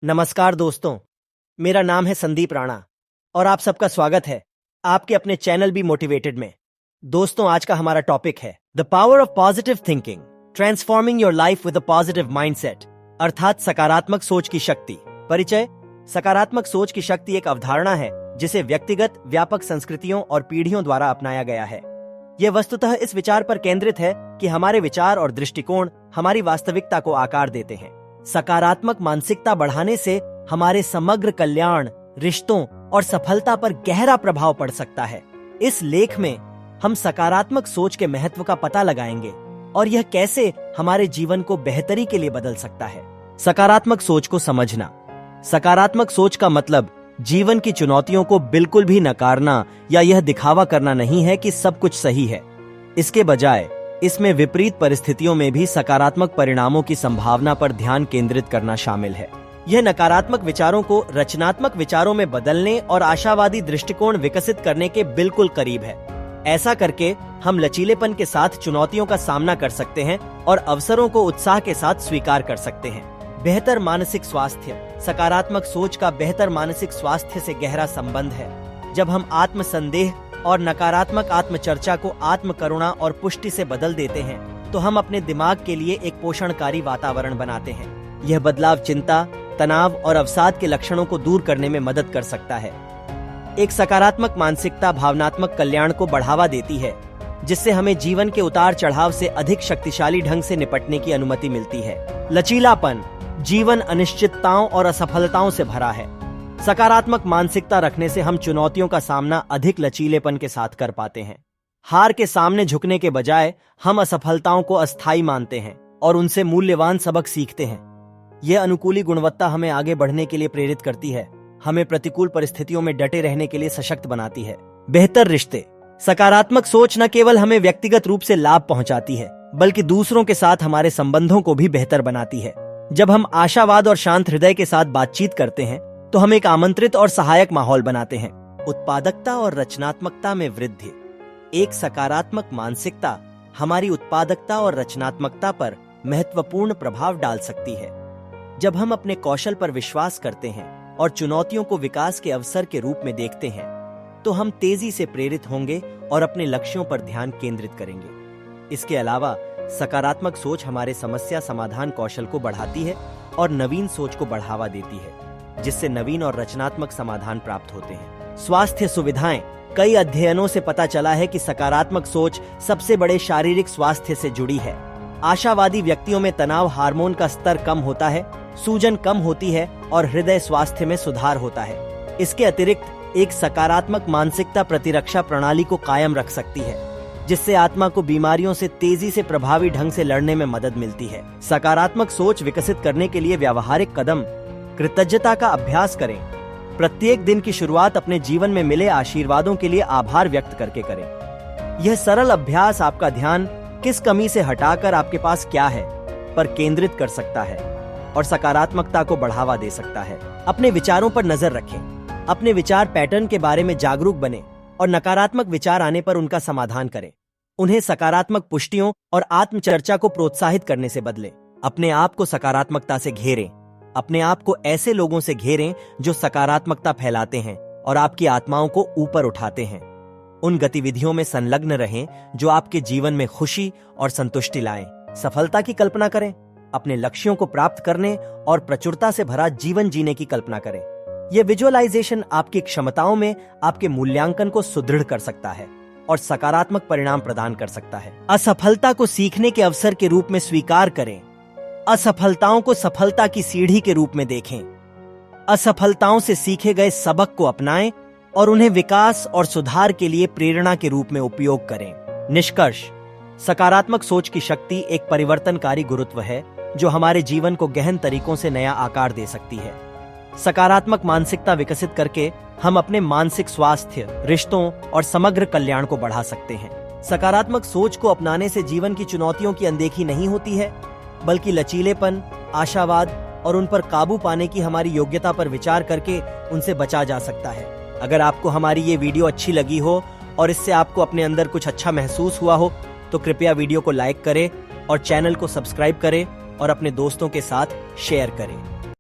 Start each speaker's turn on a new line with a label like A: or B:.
A: नमस्कार दोस्तों, मेरा नाम है संदीप राणा और आप सबका स्वागत है आपके अपने चैनल बी मोटिवेटेड में। दोस्तों, आज का हमारा टॉपिक है the power of positive thinking, transforming your life with a positive mindset, अर्थात सकारात्मक सोच की शक्ति। परिचय। सकारात्मक सोच की शक्ति एक अवधारणा है जिसे व्यक्तिगत, व्यापक संस्कृतियों और पीढ़ियों द्वारा अपनाया गया है। यह वस्तुतः इस विचार पर केंद्रित है कि हमारे विचार और दृष्टिकोण हमारी वास्तविकता को आकार देते हैं। सकारात्मक मानसिकता बढ़ाने से हमारे समग्र कल्याण, रिश्तों और सफलता पर गहरा प्रभाव पड़ सकता है। इस लेख में हम सकारात्मक सोच के महत्व का पता लगाएंगे और यह कैसे हमारे जीवन को बेहतरी के लिए बदल सकता है। सकारात्मक सोच को समझना। सकारात्मक सोच का मतलब जीवन की चुनौतियों को बिल्कुल भी नकारना या यह दिखावा करना नहीं है कि सब कुछ सही है। इसके बजाय इसमें विपरीत परिस्थितियों में भी सकारात्मक परिणामों की संभावना पर ध्यान केंद्रित करना शामिल है। यह नकारात्मक विचारों को रचनात्मक विचारों में बदलने और आशावादी दृष्टिकोण विकसित करने के बिल्कुल करीब है। ऐसा करके हम लचीलेपन के साथ चुनौतियों का सामना कर सकते हैं और अवसरों को उत्साह के साथ स्वीकार कर सकते हैं। बेहतर मानसिक स्वास्थ्य। सकारात्मक सोच का बेहतर मानसिक स्वास्थ्य से गहरा संबंध है। जब हम आत्म संदेह और नकारात्मक आत्मचर्चा को आत्म करुणा और पुष्टि से बदल देते हैं तो हम अपने दिमाग के लिए एक पोषणकारी वातावरण बनाते हैं। यह बदलाव चिंता, तनाव और अवसाद के लक्षणों को दूर करने में मदद कर सकता है। एक सकारात्मक मानसिकता भावनात्मक कल्याण को बढ़ावा देती है, जिससे हमें जीवन के उतार चढ़ाव से अधिक शक्तिशाली ढंग से निपटने की अनुमति मिलती है। लचीलापन। जीवन अनिश्चितताओं और असफलताओं से भरा है। सकारात्मक मानसिकता रखने से हम चुनौतियों का सामना अधिक लचीलेपन के साथ कर पाते हैं। हार के सामने झुकने के बजाय हम असफलताओं को अस्थायी मानते हैं और उनसे मूल्यवान सबक सीखते हैं। यह अनुकूली गुणवत्ता हमें आगे बढ़ने के लिए प्रेरित करती है, हमें प्रतिकूल परिस्थितियों में डटे रहने के लिए सशक्त बनाती है। बेहतर रिश्ते। सकारात्मक सोच न केवल हमें व्यक्तिगत रूप से लाभ पहुंचाती है, बल्कि दूसरों के साथ हमारे संबंधों को भी बेहतर बनाती है। जब हम आशावाद और शांत हृदय के साथ बातचीत करते हैं तो हम एक आमंत्रित और सहायक माहौल बनाते हैं। उत्पादकता और रचनात्मकता में वृद्धि। एक सकारात्मक मानसिकता हमारी उत्पादकता और रचनात्मकता पर महत्वपूर्ण प्रभाव डाल सकती है। जब हम अपने कौशल पर विश्वास करते हैं और चुनौतियों को विकास के अवसर के रूप में देखते हैं तो हम तेजी से प्रेरित होंगे और अपने लक्ष्यों पर ध्यान केंद्रित करेंगे। इसके अलावा सकारात्मक सोच हमारे समस्या समाधान कौशल को बढ़ाती है और नवीन सोच को बढ़ावा देती है, जिससे नवीन और रचनात्मक समाधान प्राप्त होते हैं। स्वास्थ्य सुविधाएं। कई अध्ययनों से पता चला है कि सकारात्मक सोच सबसे बड़े शारीरिक स्वास्थ्य से जुड़ी है। आशावादी व्यक्तियों में तनाव हार्मोन का स्तर कम होता है, सूजन कम होती है और हृदय स्वास्थ्य में सुधार होता है। इसके अतिरिक्त एक सकारात्मक मानसिकता प्रतिरक्षा प्रणाली को कायम रख सकती है, जिससे आत्मा को बीमारियों से तेजी से प्रभावी ढंग से लड़ने में मदद मिलती है। सकारात्मक सोच विकसित करने के लिए व्यावहारिक कदम। कृतज्ञता का अभ्यास करें। प्रत्येक दिन की शुरुआत अपने जीवन में मिले आशीर्वादों के लिए आभार व्यक्त करके करें। यह सरल अभ्यास आपका ध्यान किस कमी से हटाकर आपके पास क्या है पर केंद्रित कर सकता है और सकारात्मकता को बढ़ावा दे सकता है। अपने विचारों पर नजर रखें। अपने विचार पैटर्न के बारे में जागरूक बने और नकारात्मक विचार आने पर उनका समाधान करें। उन्हें सकारात्मक पुष्टियों और आत्मचर्चा को प्रोत्साहित करने से बदलें। अपने आप को सकारात्मकता से घेरें। अपने आप को ऐसे लोगों से घेरें जो सकारात्मकता फैलाते हैं और आपकी आत्माओं को ऊपर उठाते हैं। उन गतिविधियों में संलग्न रहें जो आपके जीवन में खुशी और संतुष्टि लाएं। सफलता की कल्पना करें। अपने लक्ष्यों को प्राप्त करने और प्रचुरता से भरा जीवन जीने की कल्पना करें। यह विजुअलाइजेशन आपकी क्षमताओं में आपके मूल्यांकन को सुदृढ़ कर सकता है और सकारात्मक परिणाम प्रदान कर सकता है। असफलता को सीखने के अवसर के रूप में स्वीकार करें। असफलताओं को सफलता की सीढ़ी के रूप में देखें। असफलताओं से सीखे गए सबक को अपनाएं और उन्हें विकास और सुधार के लिए प्रेरणा के रूप में उपयोग करें। निष्कर्ष। सकारात्मक सोच की शक्ति एक परिवर्तनकारी गुरुत्व है जो हमारे जीवन को गहन तरीकों से नया आकार दे सकती है। सकारात्मक मानसिकता विकसित करके हम अपने मानसिक स्वास्थ्य, रिश्तों और समग्र कल्याण को बढ़ा सकते हैं। सकारात्मक सोच को अपनाने से जीवन की चुनौतियों की अनदेखी नहीं होती है, बल्कि लचीलेपन, आशावाद और उन पर काबू पाने की हमारी योग्यता पर विचार करके उनसे बचा जा सकता है। अगर आपको हमारी ये वीडियो अच्छी लगी हो और इससे आपको अपने अंदर कुछ अच्छा महसूस हुआ हो तो कृपया वीडियो को लाइक करें और चैनल को सब्सक्राइब करें और अपने दोस्तों के साथ शेयर करें।